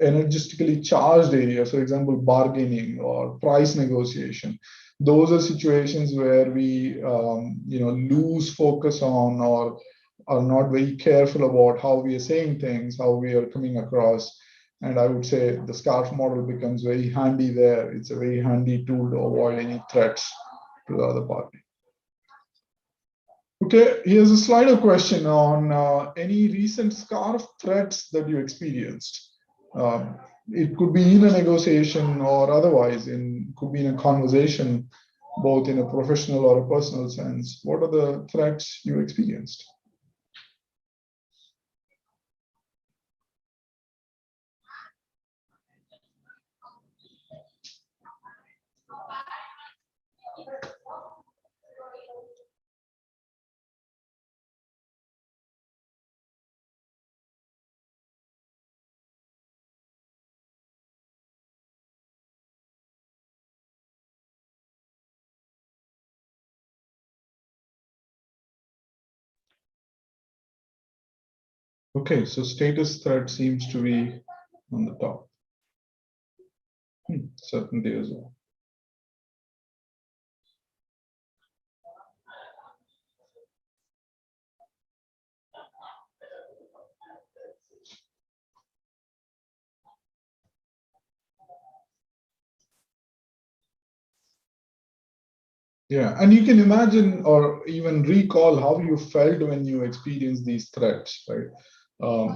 energetically charged areas, for example, bargaining or price negotiation. Those are situations where we lose focus on, or are not very careful about how we are saying things, how we are coming across. And I would say the SCARF model becomes very handy there. It's a very handy tool to avoid any threats to the other party. Okay, here's a Slido question on any recent SCARF threats that you experienced. It could be in a negotiation or otherwise, could be in a conversation, both in a professional or a personal sense. What are the threats you experienced? Okay, so status threat seems to be on the top. Certainty as well. Yeah, and you can imagine or even recall how you felt when you experienced these threats, right?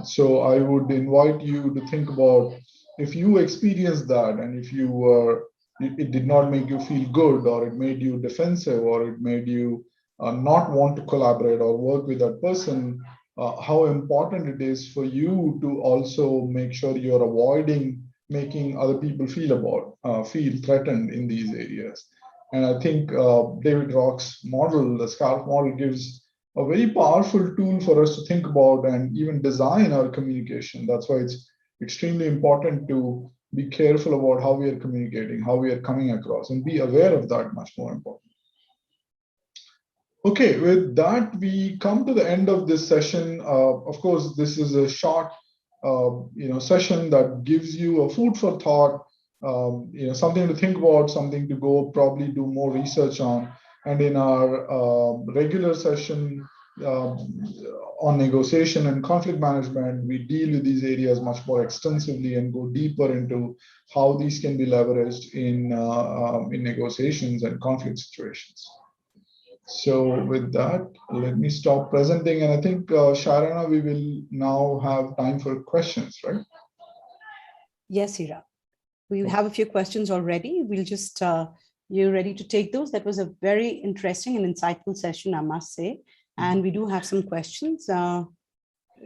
So I would invite you to think about if you experienced that, and if you were, it did not make you feel good, or it made you defensive, or it made you not want to collaborate or work with that person, how important it is for you to also make sure you're avoiding making other people feel threatened in these areas. And I think David Rock's model, the SCARF model, gives a very powerful tool for us to think about and even design our communication. That's why it's extremely important to be careful about how we are communicating, how we are coming across, and be aware of that, much more important. Okay, with that, we come to the end of this session. Of course, this is a short session that gives you a food for thought, something to think about, something to go probably do more research on. And in our regular session on negotiation and conflict management, we deal with these areas much more extensively and go deeper into how these can be leveraged in negotiations and conflict situations. So with that, let me stop presenting. And I think, Sharana, we will now have time for questions, right? Yes, Hira. We have a few questions already. We'll just, you're ready to take those. That was a very interesting and insightful session, I must say. And we do have some questions.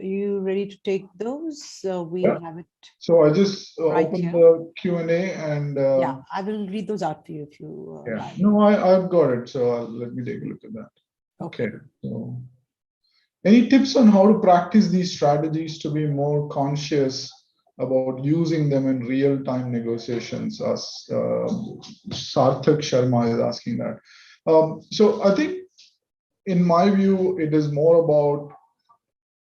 are you ready to take those? We Yeah. have it So I just right opened here. the Q&A and Yeah, I will read those out for you if you yeah, like. no, I've got it. So let me take a look at that. Okay. So any tips on how to practice these strategies to be more conscious about using them in real-time negotiations? As Sarthak Sharma is asking that. So I think, in my view, it is more about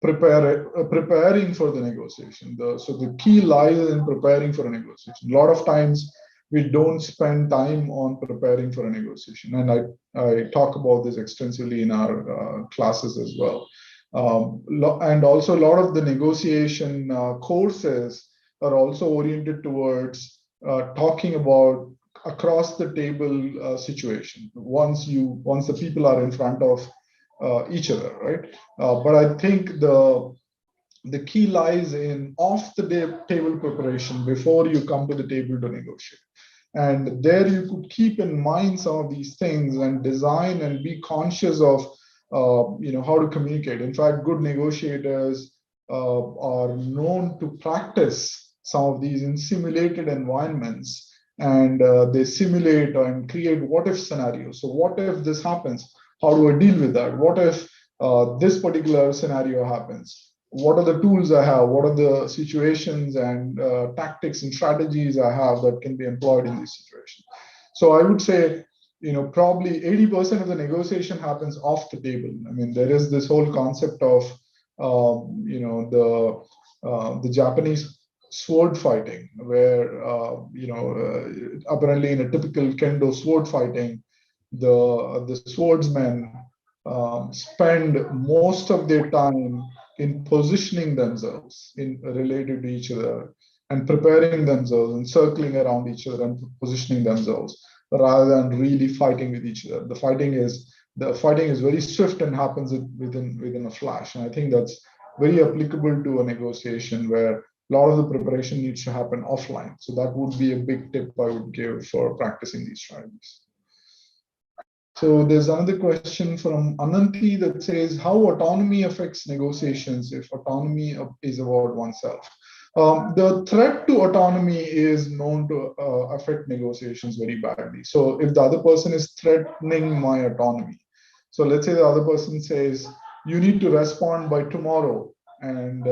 preparing for the negotiation. So the key lies in preparing for a negotiation. A lot of times we don't spend time on preparing for a negotiation, and I talk about this extensively in our classes as well. And also a lot of the negotiation courses are also oriented towards talking about across the table situation. Once the people are in front of each other, right? But I think the key lies in off the table preparation before you come to the table to negotiate. And there you could keep in mind some of these things and design and be conscious of how to communicate. In fact, good negotiators are known to practice some of these in simulated environments, and they simulate and create what if scenarios. So what if this happens? How do I deal with that? What if this particular scenario happens? What are the tools I have? What are the situations and tactics and strategies I have that can be employed in these situations? So I would say, probably 80% of the negotiation happens off the table. I mean, there is this whole concept of, the Japanese sword fighting, where, apparently in a typical kendo sword fighting, the swordsmen spend most of their time in positioning themselves in related to each other and preparing themselves and circling around each other and positioning themselves rather than really fighting with each other. The fighting is very swift and happens within a flash. And I think that's very applicable to a negotiation where a lot of the preparation needs to happen offline. So that would be a big tip I would give for practicing these strategies. So there's another question from Ananti that says, how autonomy affects negotiations if autonomy is about oneself? The threat to autonomy is known to affect negotiations very badly. So if the other person is threatening my autonomy, so let's say the other person says, you need to respond by tomorrow, and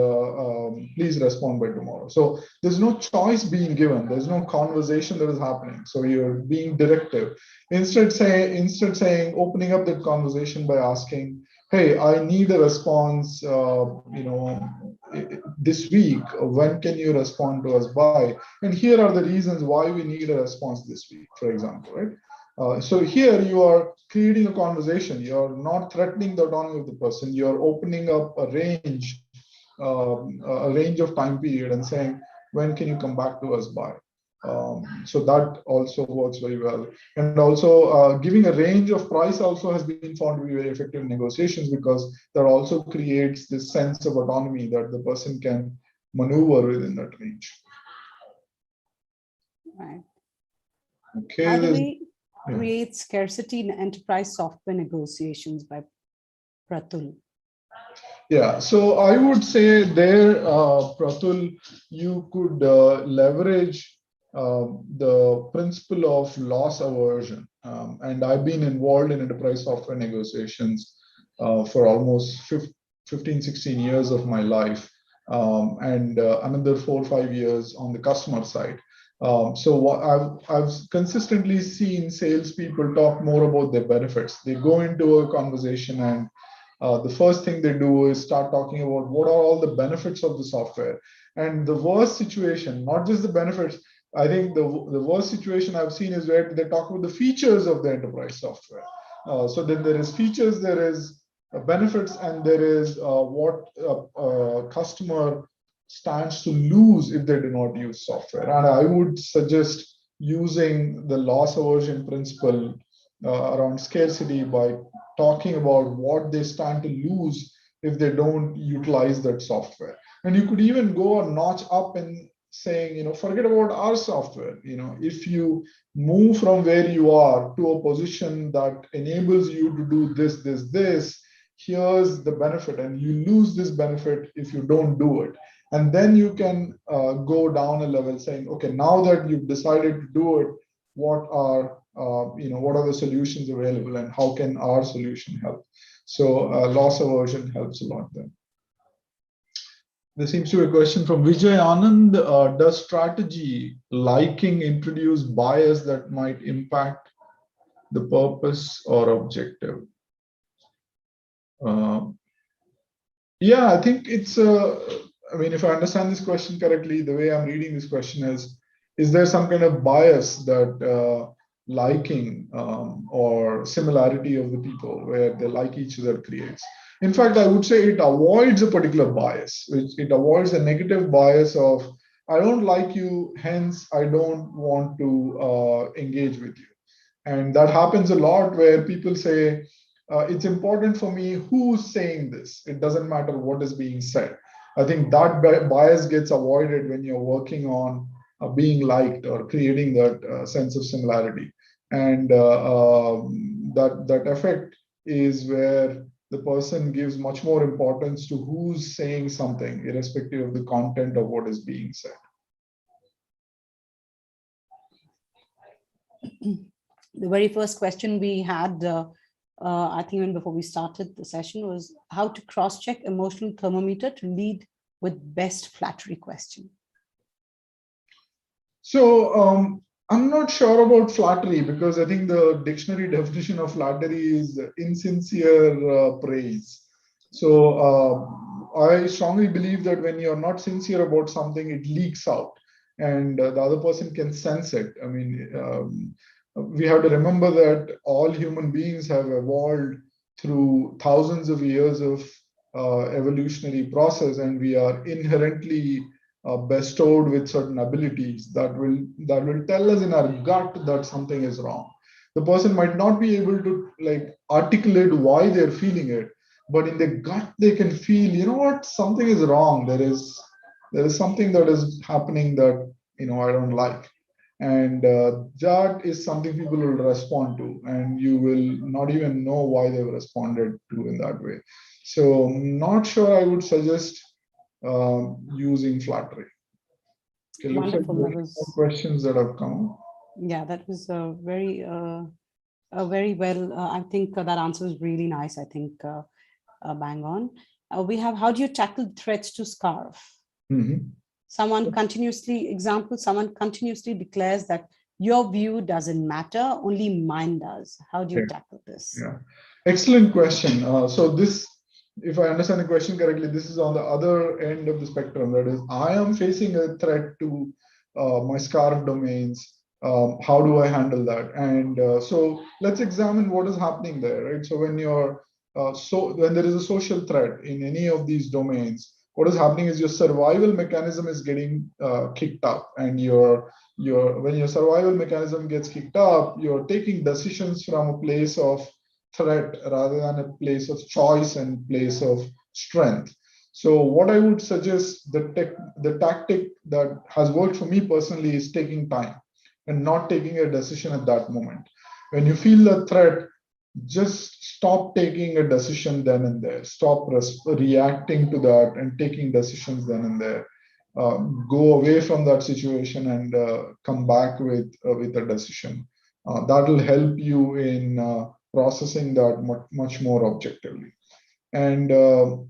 please respond by tomorrow. So there's no choice being given. There's no conversation that is happening. So you're being directive. Instead saying, opening up that conversation by asking, hey, I need a response, this week. When can you respond to us by? And here are the reasons why we need a response this week, for example, right? So here you are creating a conversation. You're not threatening the autonomy of the person. You're opening up a range of time period and saying, when can you come back to us by? So that also works very well. And also giving a range of price also has been found to be very effective in negotiations, because that also creates this sense of autonomy that the person can maneuver within that range. Right. Okay. How do we create scarcity in enterprise software negotiations by Pratul? Yeah, so I would say there, Pratul, you could leverage the principle of loss aversion. And I've been involved in enterprise software negotiations for almost 15, 16 years of my life, and another 4 or 5 years on the customer side. So what I've consistently seen salespeople talk more about their benefits. They go into a conversation and the first thing they do is start talking about what are all the benefits of the software. And the worst situation, not just the benefits, I think the worst situation I've seen is where they talk about the features of the enterprise software. So then there is features, there is benefits, and there is what a customer stands to lose if they do not use software. And I would suggest using the loss aversion principle around scarcity by talking about what they stand to lose if they don't utilize that software. And you could even go a notch up in saying, forget about our software. If you move from where you are to a position that enables you to do this, here's the benefit, and you lose this benefit if you don't do it. And then you can go down a level saying, okay, now that you've decided to do it, what are the solutions available, and how can our solution help? So loss aversion helps a lot there. There seems to be a question from Vijay Anand. Does strategy liking introduce bias that might impact the purpose or objective? Yeah, I think it's I mean, if I understand this question correctly, the way I'm reading this question is there some kind of bias that liking or similarity of the people where they like each other creates? In fact, I would say it avoids a particular bias. It avoids a negative bias of, I don't like you, hence I don't want to engage with you. And that happens a lot where people say, it's important for me who's saying this. It doesn't matter what is being said. I think that bias gets avoided when you're working on being liked or creating that sense of similarity. And that effect is where the person gives much more importance to who's saying something, irrespective of the content of what is being said. The very first question we had, I think even before we started the session, was how to cross-check emotional thermometer to lead with best flattery question. So I'm not sure about flattery, because I think the dictionary definition of flattery is insincere praise. So I strongly believe that when you're not sincere about something, it leaks out, and the other person can sense it. I mean, we have to remember that all human beings have evolved through thousands of years of evolutionary process, and we are inherently bestowed with certain abilities that will tell us in our gut that something is wrong. The person might not be able to articulate why they're feeling it, but in their gut they can feel, you know what, something is wrong. There is something that is happening that I don't like. And that is something people will respond to, and you will not even know why they've responded to in that way. So I'm not sure I would suggest using flattery. Okay, looks like there are some questions that have come. Yeah, that was very well. I think that answer is really nice. I think bang on. We have, how do you tackle threats to scarf? Mm-hmm. Someone continuously declares that your view doesn't matter, only mine does. How do you tackle this? Yeah, excellent question. So this, if I understand the question correctly, this is on the other end of the spectrum. That is, I am facing a threat to my scarf domains. How do I handle that? And so let's examine what is happening there, right? So when when there is a social threat in any of these domains, what is happening is your survival mechanism is getting kicked up, and when your survival mechanism gets kicked up, you're taking decisions from a place of threat rather than a place of choice and place of strength. So what I would suggest, the tactic that has worked for me personally is taking time and not taking a decision at that moment. When you feel the threat, just stop taking a decision then and there. Stop reacting to that and taking decisions then and there. Go away from that situation and come back with a decision. That will help you in processing that much more objectively. And to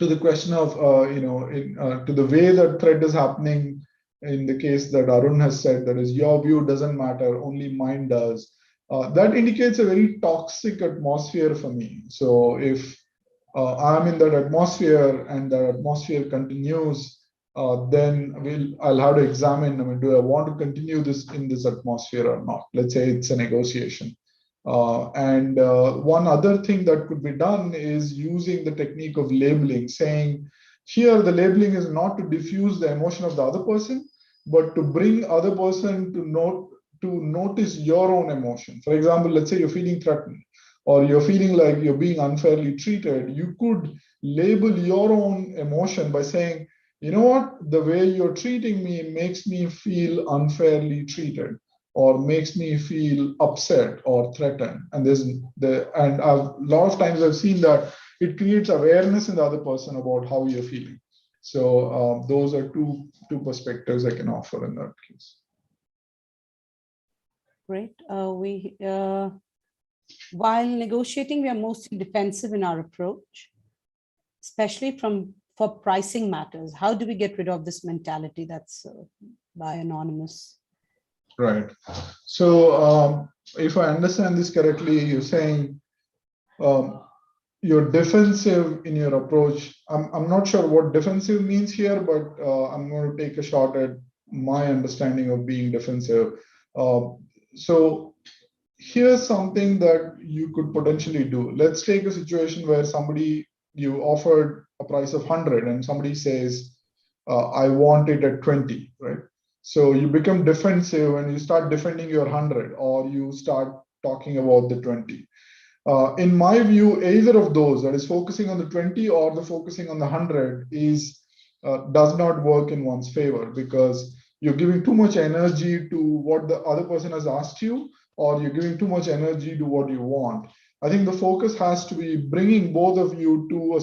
the question of to the way that threat is happening, in the case that Arun has said, that is, your view doesn't matter, only mine does. That indicates a very toxic atmosphere for me. So if I'm in that atmosphere and that atmosphere continues, then I'll have to examine, I mean, do I want to continue this in this atmosphere or not? Let's say it's a negotiation. And one other thing that could be done is using the technique of labeling, saying, here the labeling is not to diffuse the emotion of the other person, but to bring other person to notice your own emotion. For example, let's say you're feeling threatened, or you're feeling like you're being unfairly treated. You could label your own emotion by saying, you know what, the way you're treating me makes me feel unfairly treated, or makes me feel upset or threatened. And a lot of times I've seen that it creates awareness in the other person about how you're feeling. So those are two perspectives I can offer in that case. Great. While negotiating, we are mostly defensive in our approach, especially for pricing matters. How do we get rid of this mentality? That's by Anonymous. Right. So if I understand this correctly, you're saying you're defensive in your approach. I'm not sure what defensive means here, but I'm going to take a shot at my understanding of being defensive. So here's something that you could potentially do. Let's take a situation where you offered a price of 100 and somebody says, I want it at 20, right? So you become defensive and you start defending your 100, or you start talking about the 20. In my view, either of those, that is focusing on the 20 or the focusing on the 100, does not work in one's favor, because you're giving too much energy to what the other person has asked you, or you're giving too much energy to what you want. I think the focus has to be bringing both of you to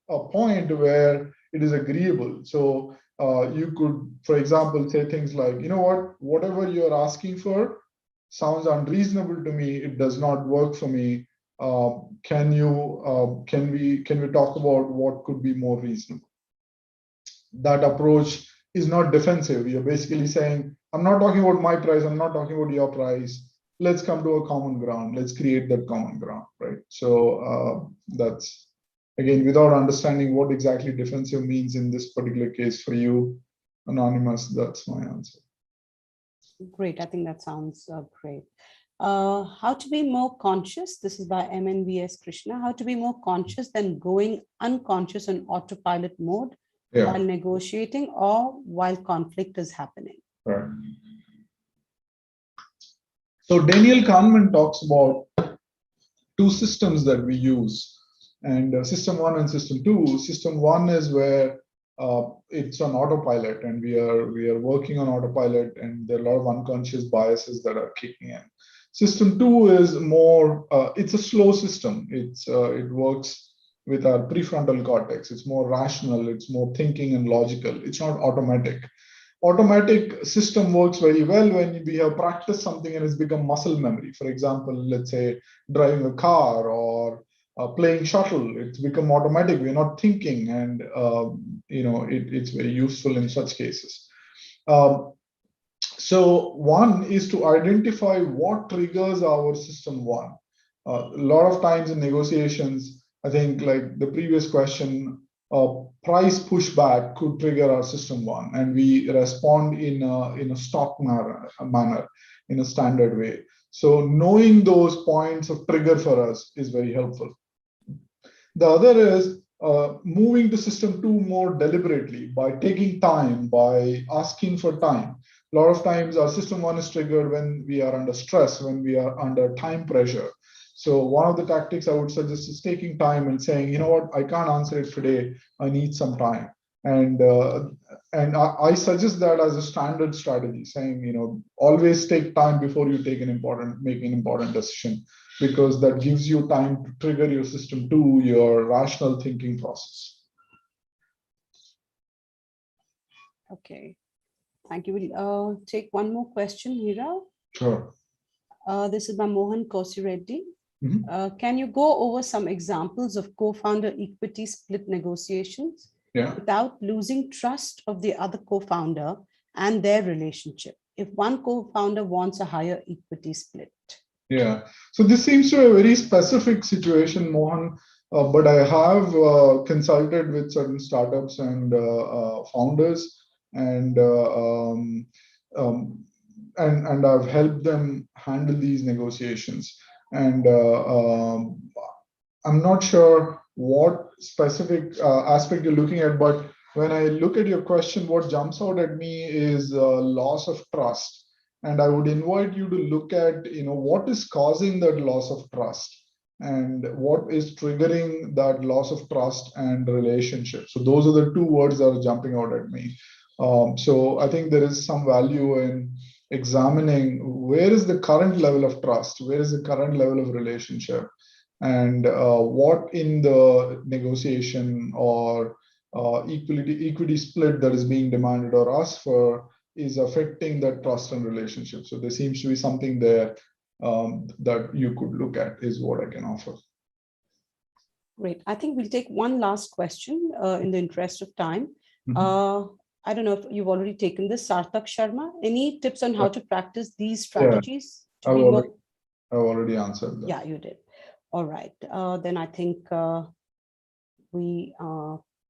a point where it is agreeable. So you could, for example, say things like, you know what, whatever you're asking for sounds unreasonable to me. It does not work for me. Can we talk about what could be more reasonable? That approach is not defensive. You're basically saying, I'm not talking about my price. I'm not talking about your price. Let's come to a common ground. Let's create that common ground, right? So that's, again, without understanding what exactly defensive means in this particular case for you, Anonymous, that's my answer. Great. I think that sounds great. How to be more conscious. This is by MNVS Krishna. How to be more conscious than going unconscious on autopilot mode while negotiating or while conflict is happening. Right. So Daniel Kahneman talks about two systems that we use, and system one and system two. System one is where it's on autopilot, and we are working on autopilot, and there are a lot of unconscious biases that are kicking in. System two is more, it's a slow system. It works with our prefrontal cortex. It's more rational, it's more thinking and logical. It's not automatic. Automatic system works very well when we have practiced something and it's become muscle memory. For example, let's say driving a car or playing shuttle. It's become automatic. We're not thinking, and it's very useful in such cases. So one is to identify what triggers our system one. A lot of times in negotiations, I think, like the previous question, price pushback could trigger our system one, and we respond in a stock manner, in a standard way. So knowing those points of trigger for us is very helpful. The other is moving to system two more deliberately by taking time, by asking for time. A lot of times our system one is triggered when we are under stress, when we are under time pressure. So one of the tactics I would suggest is taking time and saying, you know what, I can't answer it today. I need some time. And I suggest that as a standard strategy, saying, always take time before you make an important decision, because that gives you time to trigger your system to your rational thinking process. Okay, thank you. We'll take one more question, Hira. Sure. This is by Mohan Kosireddy. Can you go over some examples of co-founder equity split negotiations without losing trust of the other co-founder and their relationship, if one co-founder wants a higher equity split? Yeah, so this seems to be a very specific situation, Mohan, but I have consulted with certain startups and founders, and I've helped them handle these negotiations. And I'm not sure what specific aspect you're looking at, but when I look at your question, what jumps out at me is loss of trust. And I would invite you to look at, what is causing that loss of trust and what is triggering that loss of trust and relationship. So those are the two words that are jumping out at me. So I think there is some value in examining where is the current level of trust, where is the current level of relationship, and what in the negotiation or equity split that is being demanded or asked for is affecting that trust and relationship. So there seems to be something there that you could look at, is what I can offer. Great. I think we'll take one last question in the interest of time. I don't know if you've already taken this, Sarthak Sharma. Any tips on how to practice these strategies? Yeah, I've already answered that. Yeah, you did. All right. Then I think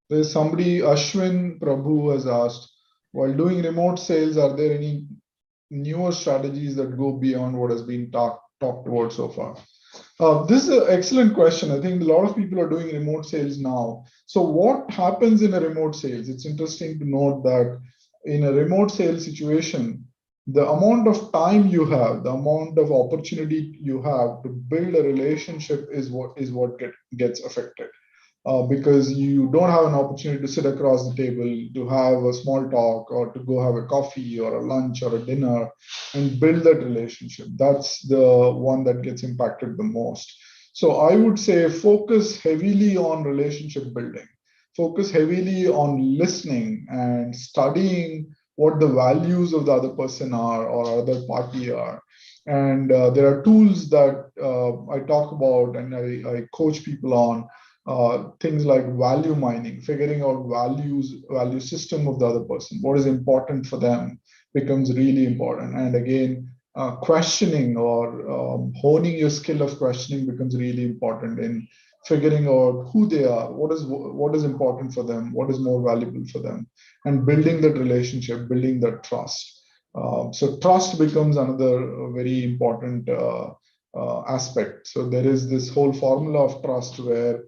there's somebody, Ashwin Prabhu, has asked, while doing remote sales, are there any newer strategies that go beyond what has been talked about so far? This is an excellent question. I think a lot of people are doing remote sales now. So what happens in a remote sales? It's interesting to note that in a remote sales situation, the amount of time you have, the amount of opportunity you have to build a relationship is what gets affected. Because you don't have an opportunity to sit across the table, to have a small talk, or to go have a coffee or a lunch or a dinner and build that relationship. That's the one that gets impacted the most. So I would say focus heavily on relationship building, focus heavily on listening and studying what the values of the other person are or other party are. And there are tools that I talk about and I coach people on. Things like value mining, figuring out value system of the other person, what is important for them becomes really important. And again, questioning or honing your skill of questioning becomes really important in figuring out who they are, what is important for them, what is more valuable for them, and building that relationship, building that trust. So trust becomes another very important aspect. So there is this whole formula of trust where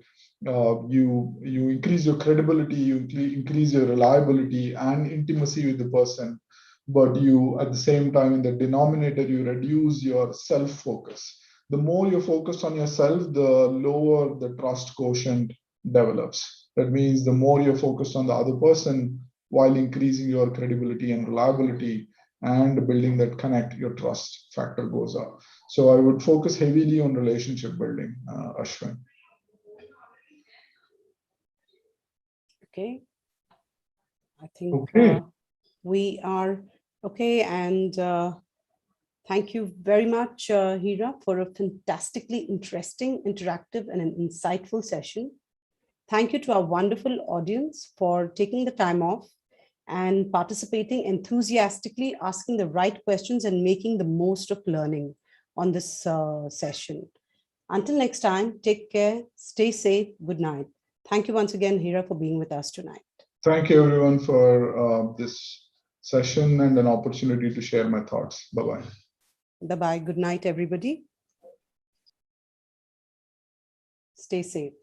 you increase your credibility, you increase your reliability and intimacy with the person, but you at the same time in the denominator you reduce your self-focus. The more you're focused on yourself, the lower the trust quotient develops. That means the more you're focused on the other person while increasing your credibility and reliability and building that connect, your trust factor goes up. So I would focus heavily on relationship building, Ashwin. Okay. I think we are okay. And thank you very much, Hira, for a fantastically interesting, interactive, and an insightful session. Thank you to our wonderful audience for taking the time off and participating enthusiastically, asking the right questions, and making the most of learning on this session. Until next time, take care, stay safe, good night. Thank you once again, Hira, for being with us tonight. Thank you, everyone, for this session and an opportunity to share my thoughts. Bye-bye. Bye-bye. Good night, everybody. Stay safe.